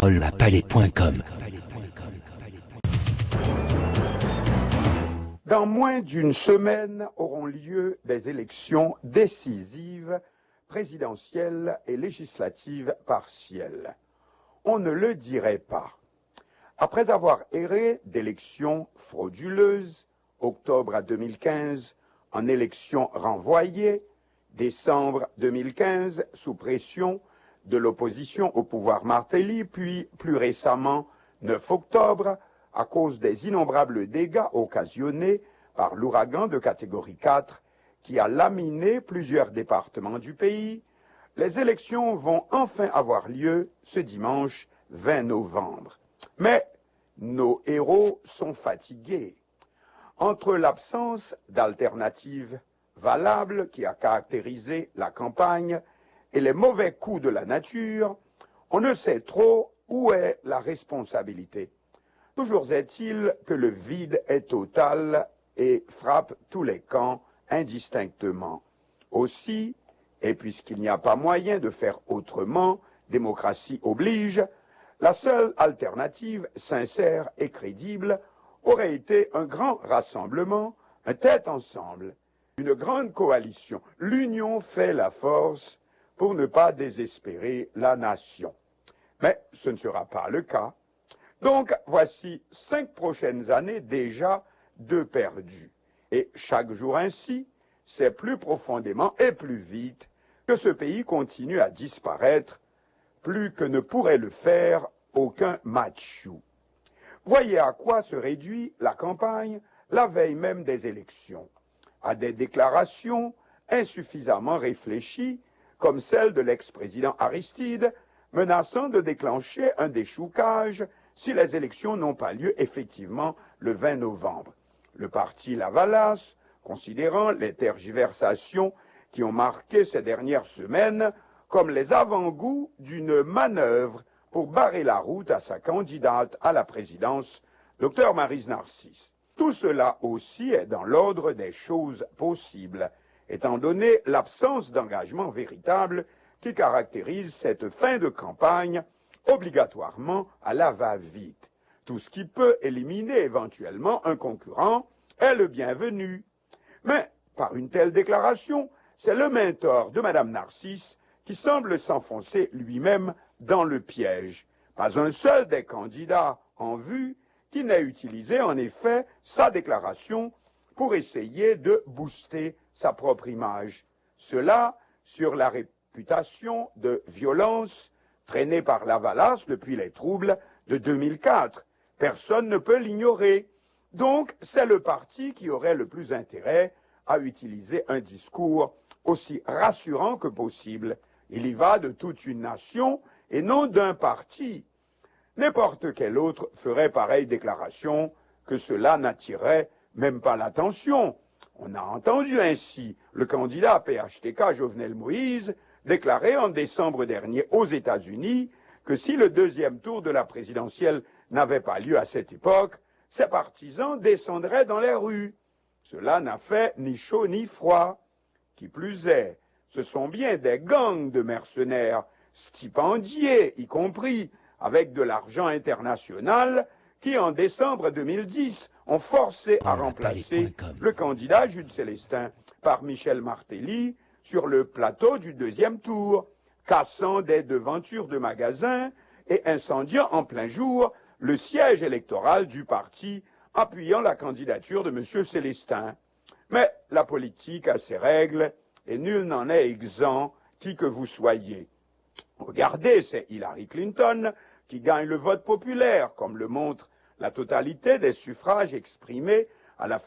paul-palais.com. Dans moins d'une semaine auront lieu des élections décisives, présidentielles et législatives partielles. On ne le dirait pas. Après avoir erré d'élections frauduleuses, octobre 2015, en élections renvoyées, décembre 2015, sous pression de l'opposition au pouvoir Martelly, puis plus récemment, 9 octobre, à cause des innombrables dégâts occasionnés par l'ouragan de catégorie 4 qui a laminé plusieurs départements du pays, les élections vont enfin avoir lieu ce dimanche 20 novembre. Mais nos héros sont fatigués. Entre l'absence d'alternatives valables qui a caractérisé la campagne et les mauvais coups de la nature, on ne sait trop où est la responsabilité. Toujours est-il que le vide est total et frappe tous les camps indistinctement. Aussi, et puisqu'il n'y a pas moyen de faire autrement, démocratie oblige, la seule alternative sincère et crédible aurait été un grand rassemblement, un tête-ensemble, une grande coalition. L'union fait la force pour ne pas désespérer la nation. Mais ce ne sera pas le cas. Donc, voici 5 prochaines années déjà de perdues. Et chaque jour ainsi, c'est plus profondément et plus vite que ce pays continue à disparaître, plus que ne pourrait le faire aucun macho. Voyez à quoi se réduit la campagne la veille même des élections. À des déclarations insuffisamment réfléchies, comme celle de l'ex-président Aristide, menaçant de déclencher un déchoucage si les élections n'ont pas lieu effectivement le 20 novembre. Le parti Lavalas, considérant les tergiversations qui ont marqué ces dernières semaines comme les avant-goûts d'une manœuvre pour barrer la route à sa candidate à la présidence, Dr Maryse Narcisse. Tout cela aussi est dans l'ordre des choses possibles, étant donné l'absence d'engagement véritable qui caractérise cette fin de campagne obligatoirement à la va-vite. Tout ce qui peut éliminer éventuellement un concurrent est le bienvenu. Mais par une telle déclaration, c'est le mentor de Mme Narcisse qui semble s'enfoncer lui-même dans le piège. Pas un seul des candidats en vue qui n'ait utilisé en effet sa déclaration pour essayer de booster sa propre image. Cela sur la réputation de violence traînée par Lavalas depuis les troubles de 2004. Personne ne peut l'ignorer. Donc, c'est le parti qui aurait le plus intérêt à utiliser un discours aussi rassurant que possible. Il y va de toute une nation et non d'un parti. N'importe quel autre ferait pareille déclaration, que cela n'attirerait même pas l'attention. On a entendu ainsi le candidat PHTK Jovenel Moïse déclarer en décembre dernier aux États-Unis que si le deuxième tour de la présidentielle n'avait pas lieu à cette époque, ses partisans descendraient dans les rues. Cela n'a fait ni chaud ni froid. Qui plus est, ce sont bien des gangs de mercenaires, stipendiés y compris, avec de l'argent international, qui en décembre 2010 ont forcé à remplacer le candidat Jules Célestin par Michel Martelly sur le plateau du deuxième tour, cassant des devantures de magasins et incendiant en plein jour le siège électoral du parti appuyant la candidature de M. Célestin. Mais la politique a ses règles et nul n'en est exempt, qui que vous soyez. Regardez, c'est Hillary Clinton qui gagne le vote populaire, comme le montre la totalité des suffrages exprimés à la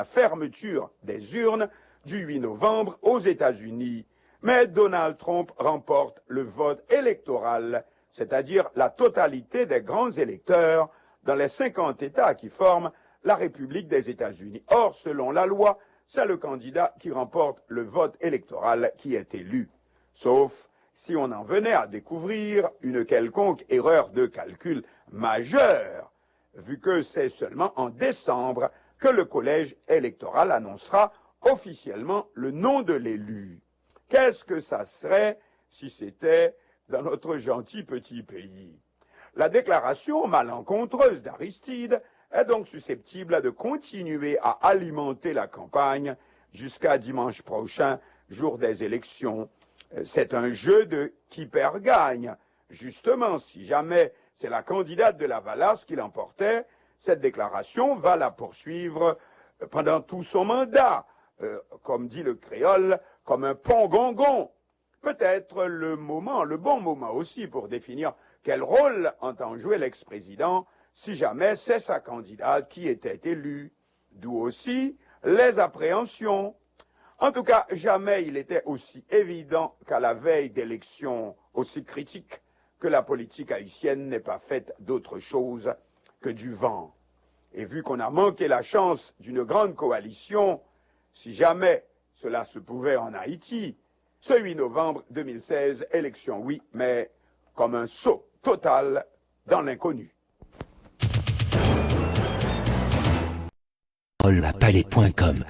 fermeture des urnes du 8 novembre aux États-Unis. Mais Donald Trump remporte le vote électoral, c'est-à-dire la totalité des grands électeurs dans les 50 États qui forment la République des États-Unis. Or, selon la loi, c'est le candidat qui remporte le vote électoral qui est élu. Sauf si on en venait à découvrir une quelconque erreur de calcul majeure, vu que c'est seulement en décembre que le collège électoral annoncera officiellement le nom de l'élu. Qu'est-ce que ça serait si c'était dans notre gentil petit pays? La déclaration malencontreuse d'Aristide est donc susceptible de continuer à alimenter la campagne jusqu'à dimanche prochain, jour des élections. C'est un jeu de qui perd gagne. Justement, si jamais c'est la candidate de la Valace qui l'emportait, cette déclaration va la poursuivre pendant tout son mandat, comme dit le créole, comme un pongongon. Peut-être le bon moment aussi pour définir quel rôle entend jouer l'ex-président si jamais c'est sa candidate qui était élue. D'où aussi les appréhensions. En tout cas, jamais il était aussi évident qu'à la veille d'élections aussi critiques que la politique haïtienne n'est pas faite d'autre chose que du vent. Et vu qu'on a manqué la chance d'une grande coalition, si jamais cela se pouvait en Haïti, ce 8 novembre 2016, élection oui, mais comme un saut total dans l'inconnu. Palais.com.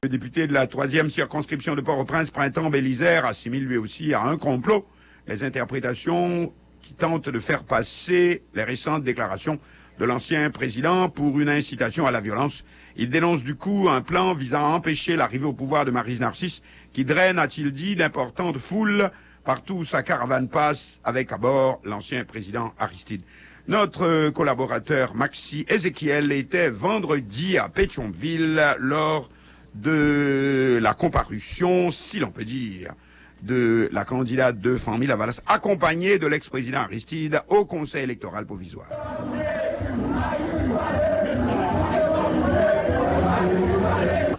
Le député de la 3e circonscription de Port-au-Prince, Printemps Bélisaire, assimile lui aussi à un complot les interprétations qui tentent de faire passer les récentes déclarations de l'ancien président pour une incitation à la violence. Il dénonce du coup un plan visant à empêcher l'arrivée au pouvoir de Maryse Narcisse qui draine, a-t-il dit, d'importantes foules partout où sa caravane passe avec à bord l'ancien président Aristide. Notre collaborateur Maxi Ézéchiel était vendredi à Pétionville lors de la comparution, si l'on peut dire, de la candidate de Famille Lavalas, accompagnée de l'ex-président Aristide au Conseil électoral provisoire.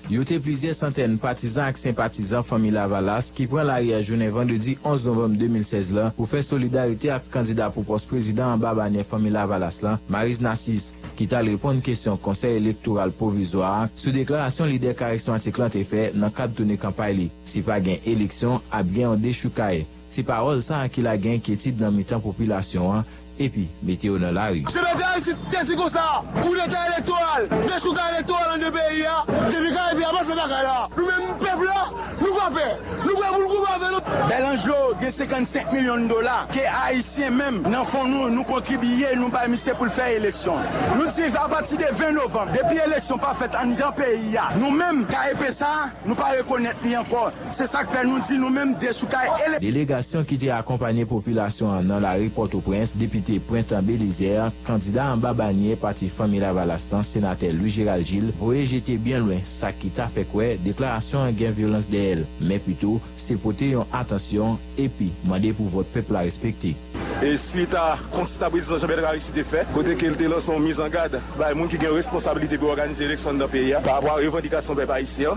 Yo te plusieurs centaines partisans et sympathisants famille Lavalas qui prend l'arrière journée vendredi 11 novembre 2016 là pour faire solidarité avec candidat pour poste président en Babanier famille Lavalas là, Maryse Narcisse qui t'a répondre question conseil électoral provisoire sous déclaration leader charismatique là te fait dans cadre de campagne. Si pas gain élection a bien en déchoucaille. C'est parole ça qui la gain qui est dans mi-temps population hein, et puis mettez-vous dans la rue. C'est comme ça, coup d'état électoral, déchoucaille électoral dans le pays là, depuis quand il y a pas là. Nous-mêmes peuple là, nous va faire, nous va pour le gouvernement. Belanjo, de 55 millions de dollars, que haïtiens même, dans fond nous contribuer, nous pas mis pour faire élection. Nous disons à partir de 20 novembre, depuis l'élection pas faite en dans pays là, nous-mêmes KEP ça, nous pas reconnaître ni encore. C'est ça que fait nous dit nous-mêmes déchoucaille. Délégation qui a accompagné population dans la rue Port-au-Prince, député Printemps Bélisaire, candidat en Babanier, parti Famille Lavalas, sénateur Louis-Gérald Gilles, voyez j'étais bien loin, ça qui t'a fait quoi, déclaration en gain violence de elle, mais plutôt c'est porter une attention et puis demander pour votre peuple à respecter. Et suite à constabilisation Jean-Bernard Aristide fait, côté qu'elle était là son mise en garde, bah les gens qui ont responsabilité pour organiser l'élection dans le pays par rapport à la revendication des peuple haïtien,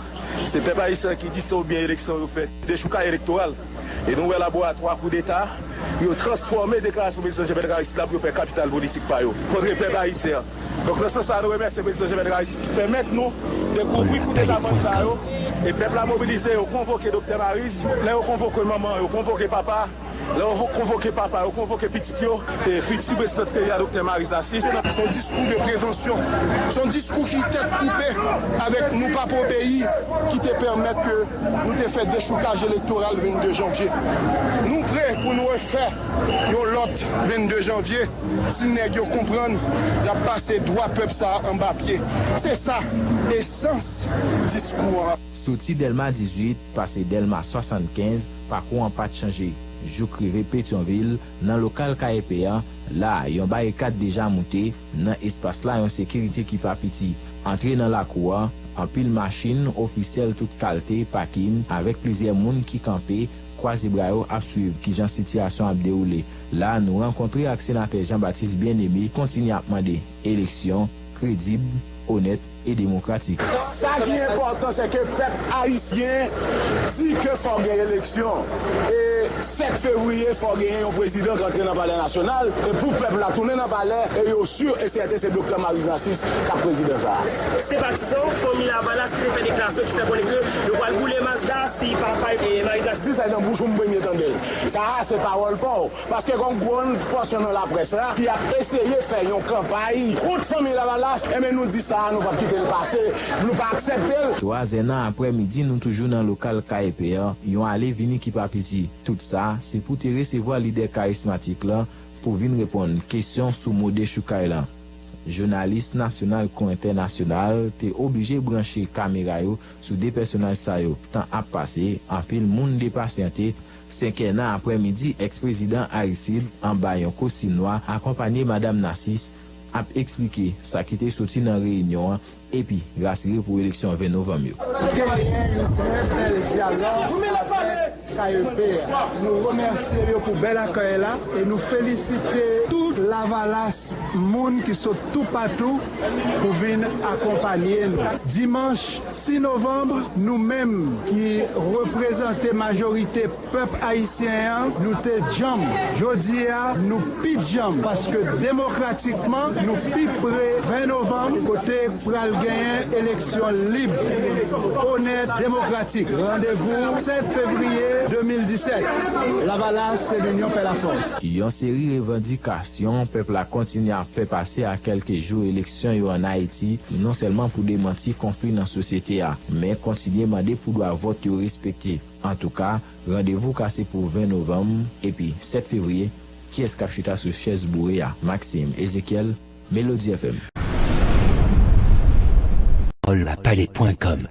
c'est peuple haïtien qui dit ça ou bien élection fait des choucas électorales. Et nous, le laboratoire coup d'État, ils ont transformé la déclaration de M. Jean-Bernard Aristide pour faire capital politique par eux, contre le peuple haïtien. Donc, dans ce sens, nous remercions M. Jean-Bernard Aristide qui permet nous de couvrir coup d'État et le peuple a mobilisé, ils ont convoqué Dr. Maryse, là, ils ont convoqué maman, ils ont convoqué papa. Là, on va convoquer papa, on va convoquer petit et futur président de pays, Dr. Maryse Narcisse. Son discours de prévention, son discours qui t'a coupé avec nous pas pour pays, qui te permet que nous te fait déchoucage électoral le 22 janvier. Nous prêts pour nous refaire l'autre 22 janvier, si nous comprenons, il y a passé droit peuple ça en bas pied. C'est ça, l'essence du discours. Sorti Delma 18, passé Delma 75, parcours en pas de changer. Jou krivé Pétionville, dans le local KEPA, là, yon barricade déjà monté, dans espace là, yon sécurité qui pas petit. Entré dans la cour, en pile machine, officiel toute qualité, parking, avec plusieurs monde qui campé, croisé bras à suivre, qui j'en situation a déroulé. Là, nous rencontrons avec sénateur Jean-Baptiste Bien-Aimé, continue à demander élection crédible, honnête et démocratique. Ça qui est important, c'est que le peuple haïtien dit que faut gagner l'élection. Et 7 février, il faut gagner un président qui entre dans le palais national. Et pour le peuple la tourner dans le palais, et il est sûr et certain, c'est Dr. Maryse Narcisse qui a président ça. C'est partisan, Famille Lavalas qui fait déclaration qui fait connaître que le roi Goulé Mazda, si papa et Maryse Narcisse. Ça, c'est dans bouche, on entendre. Ça, c'est parole pas. Parce que quand on portion dans la presse, qui a essayé de faire une campagne contre Famille Lavalas, et bien nous dit ça, nous ne pouvons pas quitter le passé, nous ne pouvons pas accepter. 3 ans après-midi, nous toujours dans le local KEPA, ils ont allé venir qui pas petit. Tout ça, c'est pour te recevoir leader charismatique là, pour venir répondre question sous modé Choukailan. Journaliste national comme international t'es obligé de brancher caméra yo sur des personnages ça yo. Temps a passé, en pile monde dépatienté. 5 ans après-midi, ex-président Aristide en bayon costume noir accompagné madame Nassis a expliqué ça qui était sorti dans réunion et puis rassuré pour l'élection 20 novembre. Nous remercions pour bel accueil là et nous féliciter toute la Valace monde qui sont tout partout pour venir accompagner nous. Dimanche 6 novembre, nous-mêmes qui représentons majorité peuple haïtien, nous te jam. Jodi a nous pi jam parce que démocratiquement nous pi près 20 novembre côté pral gagner élection libre, honnête, démocratique. Rendez-vous 7 février 2017. La Valace, c'est l'union fait la force. Une série de revendications, peuple a continué à faire passer à quelques jours élections en Haïti, non seulement pour démentir conflit dans la société, mais continuer à demander pour doit vote respecter. En tout cas, rendez-vous cassé pour 20 novembre et puis 7 février, qui est-ce qui a sur chaise bourrée à Maxime Ezekiel, Mélodie FM. Palais.com